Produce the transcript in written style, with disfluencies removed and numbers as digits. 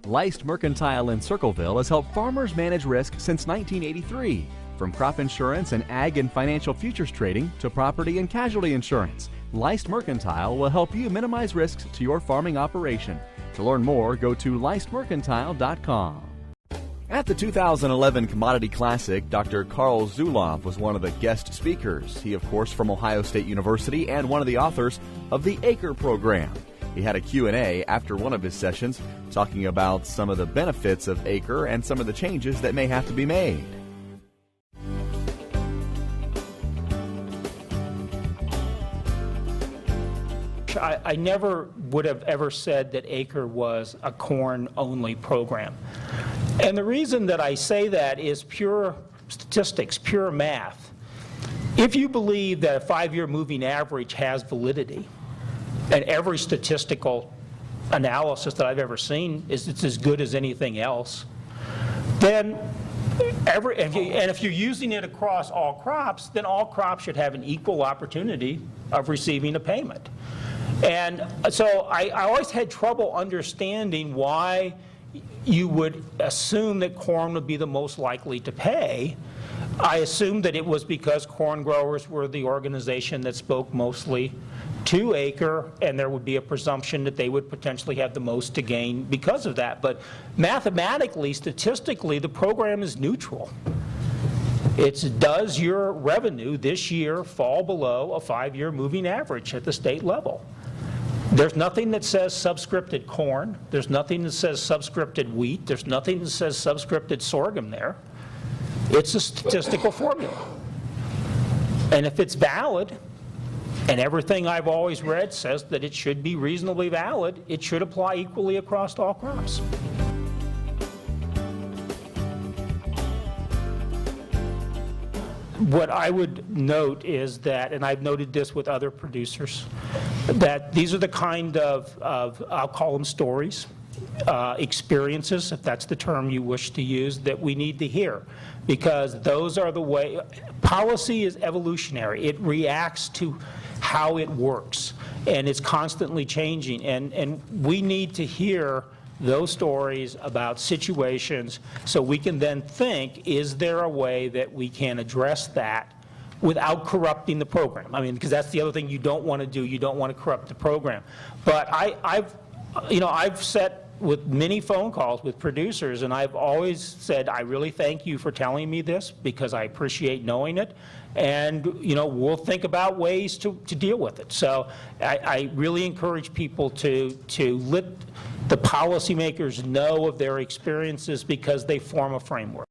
Leist Mercantile in Circleville has helped farmers manage risk since 1983. From crop insurance and ag and financial futures trading to property and casualty insurance, Leist Mercantile will help you minimize risks to your farming operation. To learn more, go to leistmercantile.com. At the 2011 Commodity Classic, Dr. Carl Zuzlauf was one of the guest speakers. He, of course, from Ohio State University and one of the authors of the ACRE program. He had a Q&A after one of his sessions talking about some of the benefits of ACRE and some of the changes that may have to be made. I never would have ever said that ACRE was a corn-only program. And the reason that I say that is pure statistics, pure math. If you believe that a 5-year moving average has validity, and every statistical analysis that I've ever seen is it's as good as anything else, then if you're using it across all crops, then all crops should have an equal opportunity of receiving a payment. And so I always had trouble understanding why you would assume that corn would be the most likely to pay. I assumed that it was because corn growers were the organization that spoke mostly to ACRE, and there would be a presumption that they would potentially have the most to gain because of that. But mathematically, statistically, the program is neutral. It's does your revenue this year fall below a 5-year moving average at the state level? There's nothing that says subscripted corn. There's nothing that says subscripted wheat. There's nothing that says subscripted sorghum there. It's a statistical formula. And if it's valid, and everything I've always read says that it should be reasonably valid, it should apply equally across all crops. What I would note is that, and I've noted this with other producers, that these are the kind of I'll call them stories, experiences, if that's the term you wish to use, that we need to hear. Because those are the way, policy is evolutionary. It reacts to how it works, and it's constantly changing. And we need to hear those stories about situations so we can then think, is there a way that we can address that without corrupting the program? I mean, because that's the other thing you don't want to do. You don't want to corrupt the program. But I've sat with many phone calls with producers, and I've always said, I really thank you for telling me this because I appreciate knowing it, and we'll think about ways to deal with it. So I really encourage people to let the policymakers know of their experiences because they form a framework.